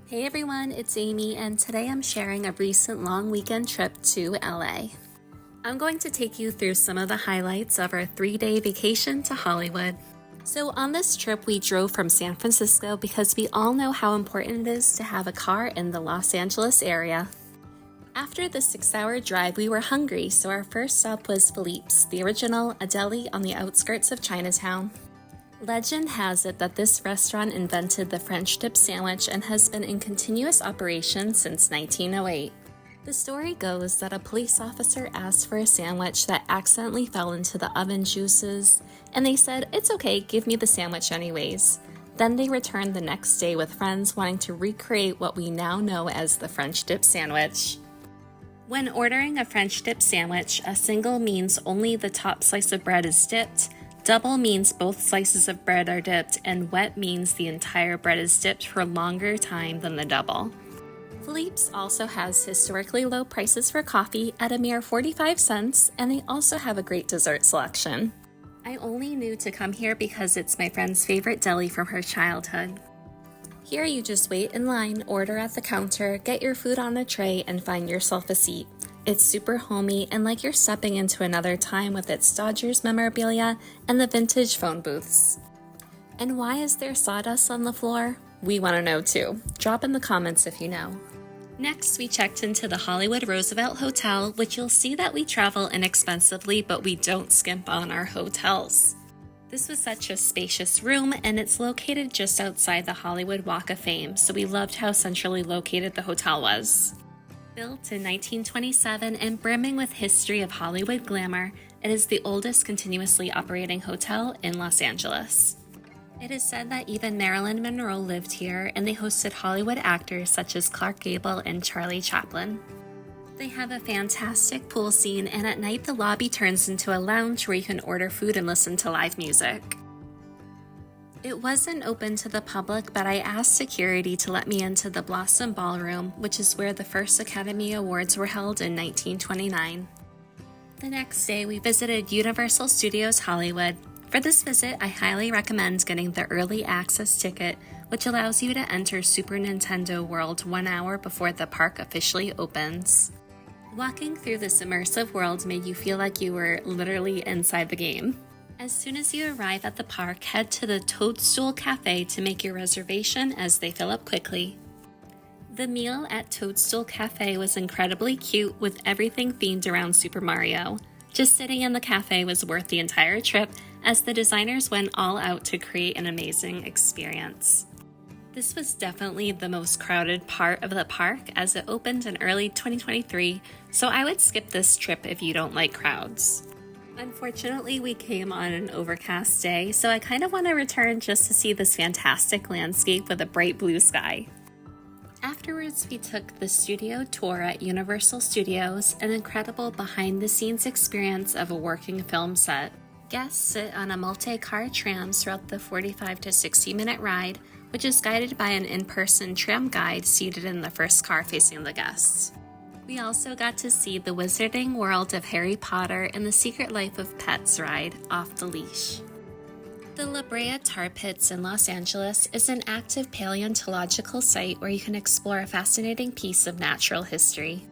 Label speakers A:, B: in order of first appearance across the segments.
A: Hey everyone, it's Amy, and today I'm sharing a recent long weekend trip to LA. I'm going to take you through some of the highlights of our 3-day vacation to Hollywood. So on this trip, we drove from San Francisco because we all know how important it is to have a car in the Los Angeles area. After the 6-hour drive, we were hungry, so our first stop was Phillipe's, the original, a deli on the outskirts of Chinatown. Legend has it that this restaurant invented the French dip sandwich and has been in continuous operation since 1908. The story goes that a police officer asked for a sandwich that accidentally fell into the oven juices, and they said, "It's okay, give me the sandwich anyways." Then they returned the next day with friends wanting to recreate what we now know as the French dip sandwich. When ordering a French dip sandwich, a single means only the top slice of bread is dipped, double means both slices of bread are dipped, and wet means the entire bread is dipped for a longer time than the double. Phillipe's also has historically low prices for coffee at a mere 45 cents, and they also have a great dessert selection. I only knew to come here because it's my friend's favorite deli from her childhood. Here you just wait in line, order at the counter, get your food on a tray, and find yourself a seat. It's super homey and like you're stepping into another time with its Dodgers memorabilia and the vintage phone booths. And why is there sawdust on the floor? We want to know too. Drop in the comments if you know. Next, we checked into the Hollywood Roosevelt Hotel, which you'll see that we travel inexpensively, but we don't skimp on our hotels. This was such a spacious room, and it's located just outside the Hollywood Walk of Fame, so we loved how centrally located the hotel was. Built in 1927 and brimming with history of Hollywood glamour, it is the oldest continuously operating hotel in Los Angeles. It is said that even Marilyn Monroe lived here, and they hosted Hollywood actors such as Clark Gable and Charlie Chaplin. They have a fantastic pool scene, and at night the lobby turns into a lounge where you can order food and listen to live music. It wasn't open to the public, but I asked security to let me into the Blossom Ballroom, which is where the first Academy Awards were held in 1929. The next day, we visited Universal Studios Hollywood. For this visit, I highly recommend getting the early access ticket, which allows you to enter Super Nintendo World 1 hour before the park officially opens. Walking through this immersive world made you feel like you were literally inside the game. As soon as you arrive at the park, head to the Toadstool Cafe to make your reservation as they fill up quickly. The meal at Toadstool Cafe was incredibly cute with everything themed around Super Mario. Just sitting in the cafe was worth the entire trip as the designers went all out to create an amazing experience. This was definitely the most crowded part of the park as it opened in early 2023, so I would skip this trip if you don't like crowds. Unfortunately, we came on an overcast day, so I kind of want to return just to see this fantastic landscape with a bright blue sky. Afterwards, we took the studio tour at Universal Studios, an incredible behind-the-scenes experience of a working film set. Guests sit on a multi-car tram throughout the 45 to 60-minute ride, which is guided by an in-person tram guide seated in the first car facing the guests. We also got to see the Wizarding World of Harry Potter and the Secret Life of Pets ride, Off the Leash. The Brea Tar Pits in Los Angeles is an active paleontological site where you can explore a fascinating piece of natural history.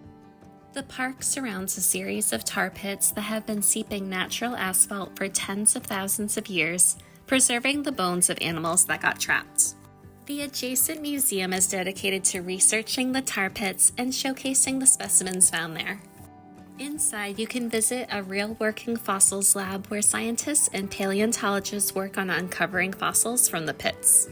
A: The park surrounds a series of tar pits that have been seeping natural asphalt for tens of thousands of years, preserving the bones of animals that got trapped. The adjacent museum is dedicated to researching the tar pits and showcasing the specimens found there. Inside, you can visit a real working fossils lab where scientists and paleontologists work on uncovering fossils from the pits.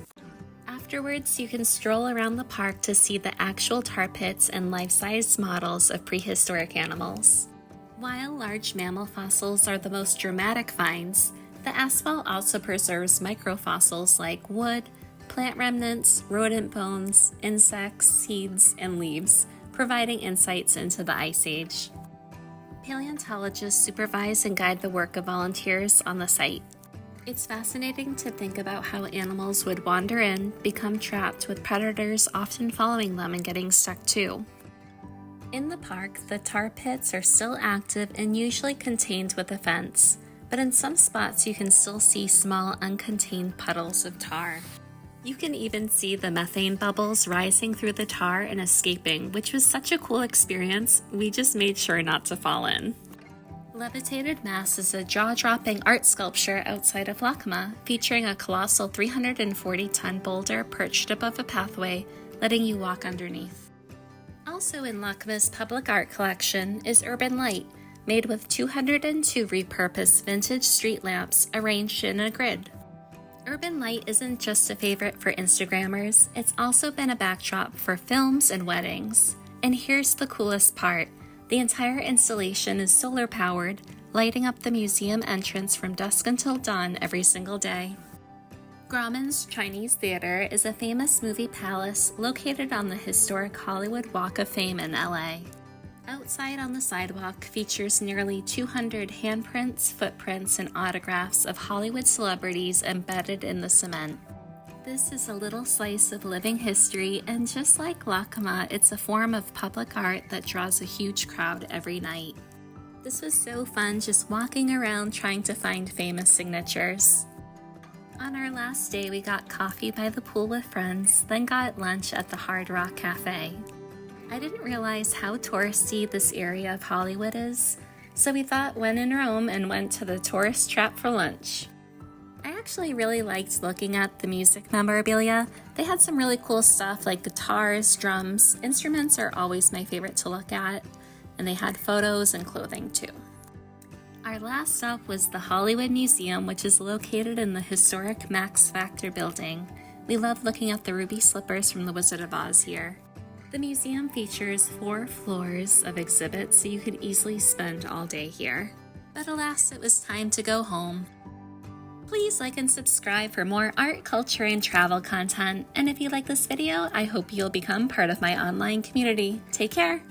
A: Afterwards, you can stroll around the park to see the actual tar pits and life-sized models of prehistoric animals. While large mammal fossils are the most dramatic finds, the asphalt also preserves microfossils like wood, plant remnants, rodent bones, insects, seeds, and leaves, providing insights into the Ice Age. Paleontologists supervise and guide the work of volunteers on the site. It's fascinating to think about how animals would wander in, become trapped, with predators often following them and getting stuck too. In the park, the tar pits are still active and usually contained with a fence, but in some spots you can still see small uncontained puddles of tar. You can even see the methane bubbles rising through the tar and escaping, which was such a cool experience, we just made sure not to fall in. Levitated Mass is a jaw-dropping art sculpture outside of LACMA, featuring a colossal 340-ton boulder perched above a pathway, letting you walk underneath. Also in LACMA's public art collection is Urban Light, made with 202 repurposed vintage street lamps arranged in a grid. Urban Light isn't just a favorite for Instagrammers, it's also been a backdrop for films and weddings. And here's the coolest part. The entire installation is solar powered, lighting up the museum entrance from dusk until dawn every single day. Grauman's Chinese Theater is a famous movie palace located on the historic Hollywood Walk of Fame in LA. Outside on the sidewalk features nearly 200 handprints, footprints, and autographs of Hollywood celebrities embedded in the cement. This is a little slice of living history, and just like LACMA, it's a form of public art that draws a huge crowd every night. This was so fun just walking around trying to find famous signatures. On our last day, we got coffee by the pool with friends, then got lunch at the Hard Rock Cafe. I didn't realize how touristy this area of Hollywood is, so we thought when in Rome and went to the tourist trap for lunch. I actually really liked looking at the music memorabilia. They had some really cool stuff like guitars, drums. Instruments are always my favorite to look at, and they had photos and clothing too. Our last stop was the Hollywood Museum, which is located in the historic Max Factor building. We loved looking at the ruby slippers from The Wizard of Oz here. The museum features 4 floors of exhibits, so you could easily spend all day here. But alas, it was time to go home. Please like and subscribe for more art, culture, and travel content. And if you like this video, I hope you'll become part of my online community. Take care!